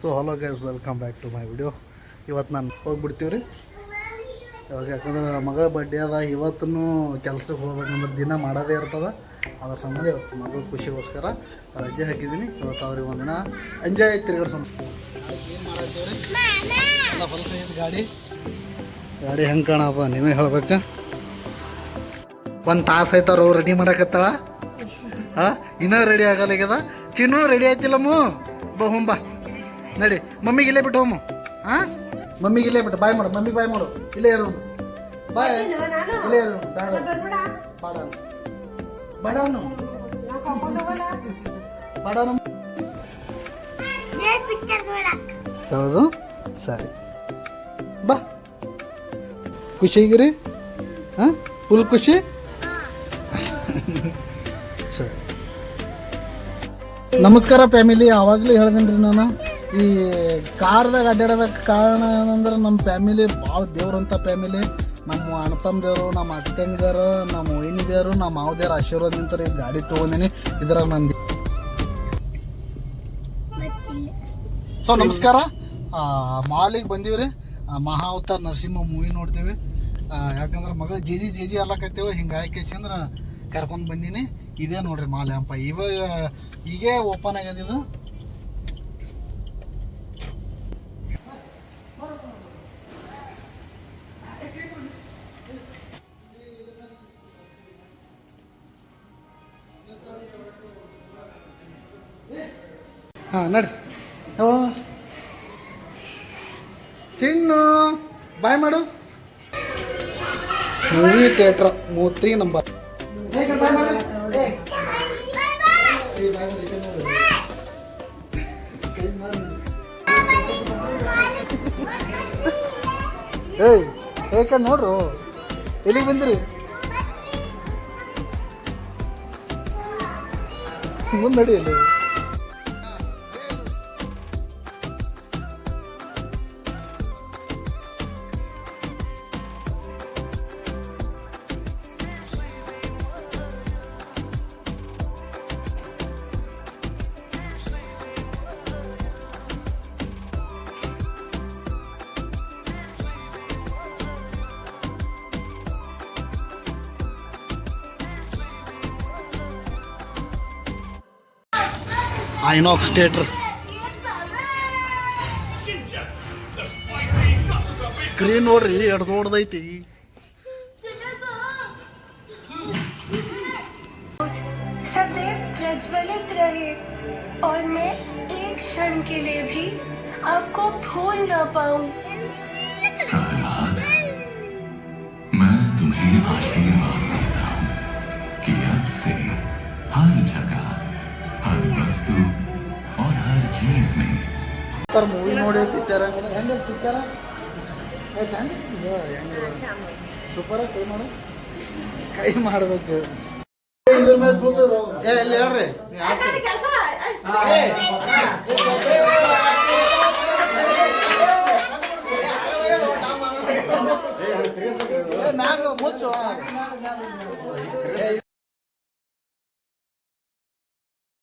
So hello guys, welcome back to my video. ಇವತ್ತು ನಾನು ಹೋಗ್ಬಿಡ್ತೀವಿ ರೀ. ಇವಾಗ ಯಾಕಂದ್ರೆ ಮಗಳ ಬರ್ಡೇ ಅದ. ಇವತ್ತೂ ಕೆಲ್ಸಕ್ಕೆ ಹೋಗ್ಬೇಕಂದ್ರೆ ದಿನ ಮಾಡೋದೇ ಇರ್ತದೆ. ಅದ್ರ ಸಂಬಂಧ ಇವತ್ತು ಮಗಳು ಖುಷಿಗೋಸ್ಕರ ರಜೆ ಹಾಕಿದ್ದೀನಿ. ಇವತ್ತು ಅವ್ರಿಗೆ ಒಂದಿನ ಎಂಜಾಯ್ ತಿರುಗಾಡ್ಸೋಣ. ಏನು ಮಾಡತ್ತೀವಿ ರೀ? ಎಲ್ಲ ಹೊಲಸ ಐತೆ ಗಾಡಿ ಹೆಂಗೆ ಕಾಣಪ್ಪ ನೀವೇ ಹೇಳ್ಬೇಕು. ಒಂದು ತಾಸು ಆಯ್ತಾರ ಅವ್ರು ರೆಡಿ ಮಾಡಕತ್ತಾಳ. ಹಾಂ, ಇನ್ನೂ ರೆಡಿ ಆಗಲ್ಲ ಈಗದ. ಚಿನ್ನು ರೆಡಿ ಆಯ್ತಿಲ್ಲಮ್ಮ. ಬಾ ನಡಿ, ಮಮ್ಮಿಗೆ ಇಲ್ಲೇ ಬಿಟ್ಟು ಹೋಮು. ಹಾಂ, ಮಮ್ಮಿಗೆ ಇಲ್ಲೇ ಬಿಟ್ಟು ಬಾಯ್ ಮಾಡು. ಮಮ್ಮಿಗೆ ಬಾಯ್ ಮಾಡು. ಇಲ್ಲೇ ಇರೋನು ಬಾಯ್, ಇಲ್ಲೇ ಇರೋನು. ಬೇಡ ಬಡಾನು ಬಡಾನು. ಹೌದು, ಸರಿ ಬಾ. ಖುಷಿಗಿರಿ? ಹಾಂ, ಫುಲ್ ಖುಷಿ. ಸರಿ, ನಮಸ್ಕಾರ ಫ್ಯಾಮಿಲಿ. ಆವಾಗಲೇ ಹೇಳ್ದೇನೆ ರೀ ನಾನು, ಈ ಕಾರ್ದಾಗ ಅಡ್ಡಾಡಬೇಕು ಕಾರಣ ಏನಂದ್ರೆ ನಮ್ಮ ಫ್ಯಾಮಿಲಿ ಭಾಳ ದೇವ್ರಂಥ ಫ್ಯಾಮಿಲಿ. ನಮ್ಮ ಅಣ್ಣ ತಮ್ಮದೇವರು, ನಮ್ಮ ಅತ್ತಂಗಿದೇವರು, ನಮ್ಮ ವೈನಿದೇವರು, ನಮ್ಮ ಮಾವದೇವ್ರ ಆಶೀರ್ವಾದ ನಿಂತಾರೆ ಈ ಗಾಡಿ ತೊಗೊಂಡಿನಿ. ಇದ್ರಾಗ ನಂದು ಸೊ ನಮಸ್ಕಾರ. ಮಾಲಿಗೆ ಬಂದೀವಿ ರೀ. ಮಹಾ ಅವತಾರ್ ನರಸಿಂಹ ಮೂವಿ ನೋಡ್ತೀವಿ. ಯಾಕಂದ್ರೆ ಮಗಳು ಜೇಜಿ ಅಲ್ಲಕತ್ತೇಳಿ ಹಿಂಗೆ ಹಾಕಿಸಿ ಅಂದ್ರೆ ಕರ್ಕೊಂಡು ಬಂದೀನಿ. ಇದೇ ನೋಡ್ರಿ ಮಾಲೆ ಹಂಪ. ಇವಾಗ ಈಗೇ ಓಪನ್ ಆಗ್ಯದ ಇದು. ಹಾಂ ನಡ್ರಿ. ಚಿನ್ನು ಬಾಯ್ ಮಾಡು. Movie theatre 3 number. ಏಯ್ ಏಕ ನೋಡ್ರು, ಎಲ್ಲಿಗೆ ಬಂದಿರಿ? ಮುಂದೆ ನಡಿಯಲ್ಲಿ. ಐನಾಕ್ಸ್ ಥಿಯೇಟ್ರ್ ಸ್ಕ್ರೀನ್ ನೋಡ್ರಿ, ಎಷ್ಟು ದೊಡ್ಡದೈತಿ. सदैव प्रज्वलित रहे और मैं एक क्षण के लिए भी आपको भूल ना पाऊं. मैं तुम्हें आशीर्वाद देता हूँ कि अब से हर जगह, हर वस्तु और हर चीज में ಮೂವಿ ನೋಡಿ ಪಿಕ್ಚರ್ ಹೆಂಗೆ ಪಿಕ್ಚರ ಸೂಪರ. ಕೈ ಮಾಡಬೇಕು. ಇದ್ರ ಮೇಲೆ ಕೂತರು ಎಲ್ಲಿ ಹೇಳ್ರಿ.